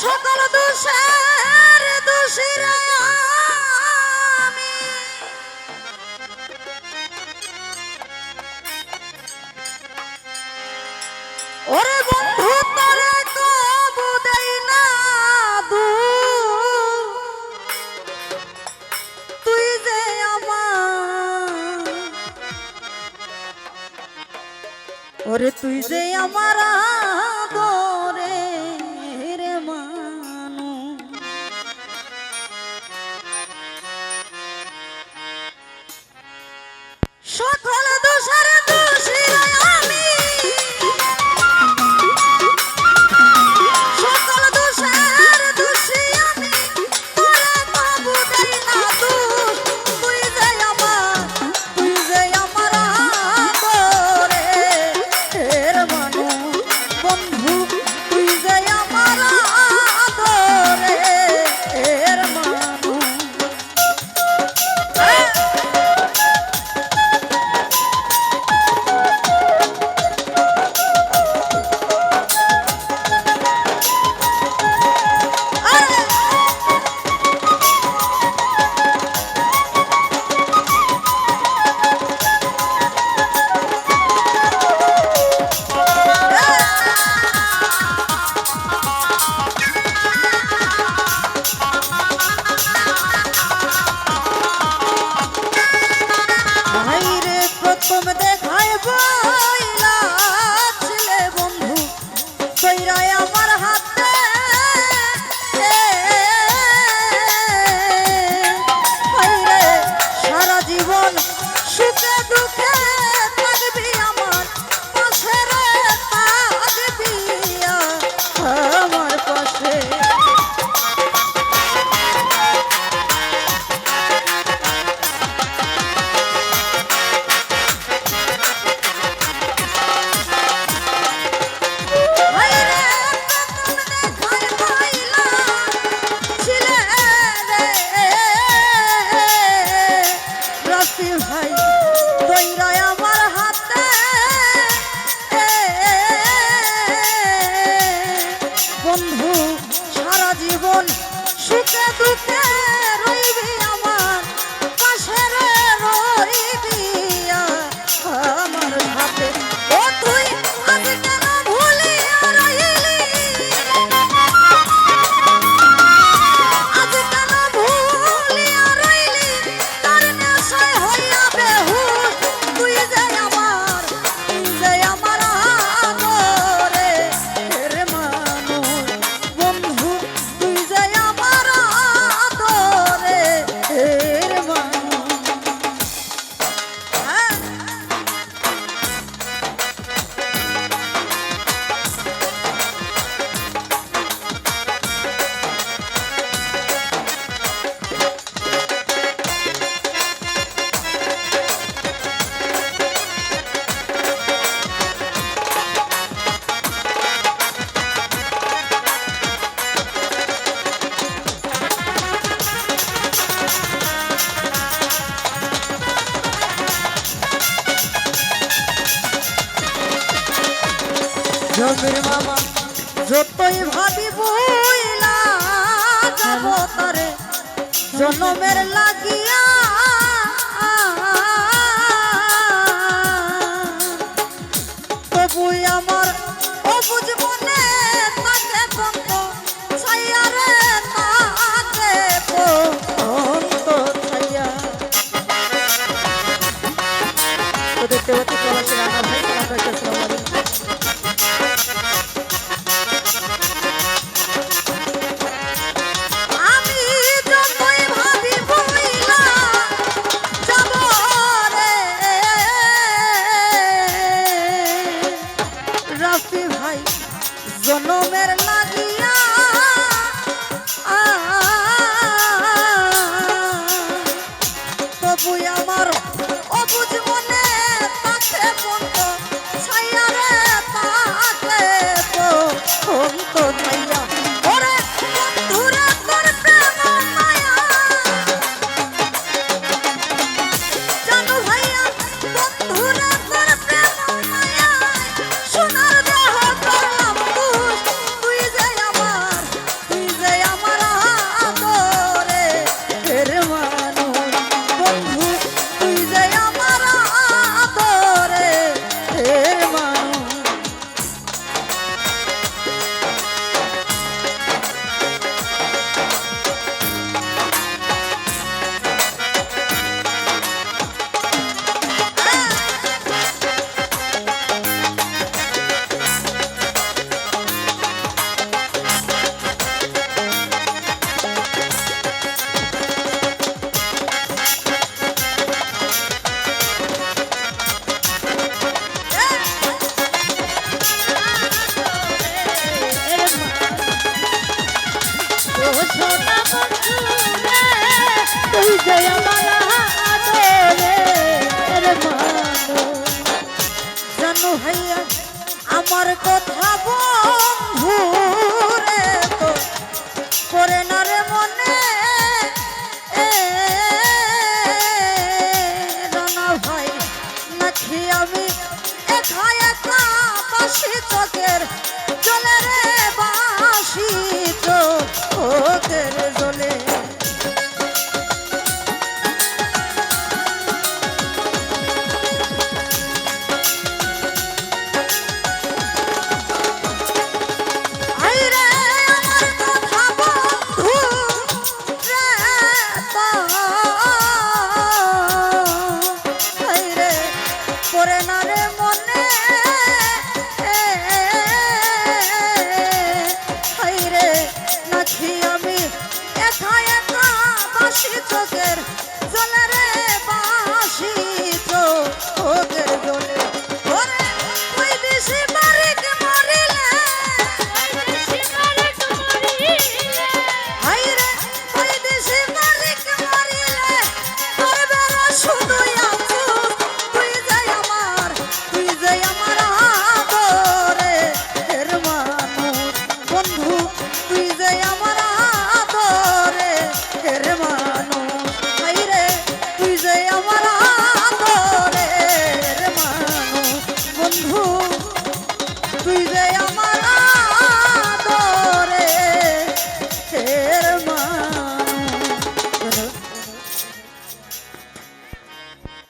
সকল দোষের দোষীরা আমি, ওরে বন্ধু তোরে কবু দেই না দুঃখ, তুই যে আমার, ওরে তুই যে আমার আদরের মানুষ। সকল দোষের দোষী আমি, সকল দোষের দোষী আমি, তোরে কবু দেই না দোষ, তুই যে আমার, তুই যে আমার আদরের মানুষ। বন্ধু তুই যে আমার আদরের মানুষ। প্রথম দেখায় বইলা ছিলে বন্ধু কইরাই আমার হাতে, হাইরে সারা জীবন সুখে দুঃখে থাকবি আমার পাশে রে, থাকবি আমার পাশে। ভাই দইরাই আমার হাতে, বন্ধু সারা জীবন সুখে দুঃখে রইবি আমার পাশে রে, রইবি আমার হাতে। ও তুই আজ কেন ভুলিয়া রইলি, আজ কেন ভুলিয়া রইলি, তার নেশায় হইয়া বেহুশ, তুই যে আমার, তুই যে আমার আদরের মানুষ। বন্ধু তুই যে আমার আদরের মানুষ। হ্যাঁ জমির মামা যতই ভাবি বইলা যাব তারে জনমের লাগিয়া, তবুই আমার অবুঝ মনে তাকে বন্ধ ছাইয়া রে, তাকে বন্ধ ছাইয়া। তো দেখতে পাচ্ছি প্রবাসী রানা ভাই, আসসালামু আলাইকুম। জনমের লাগিয়া তবু আমার অবুঝ মনে তাকে বন্ধ ছাইয়া রনু ভাইয়া আমার কথা বন্ধু রে তো করে না রে মনে রানা ভাই নাকি আমি একা একা বাসি চোখের জলে রে বাসি চোখের জলে করে না রে মনে হাইরে নাকি আমি একা একা বাসি চোখের জলে রে বা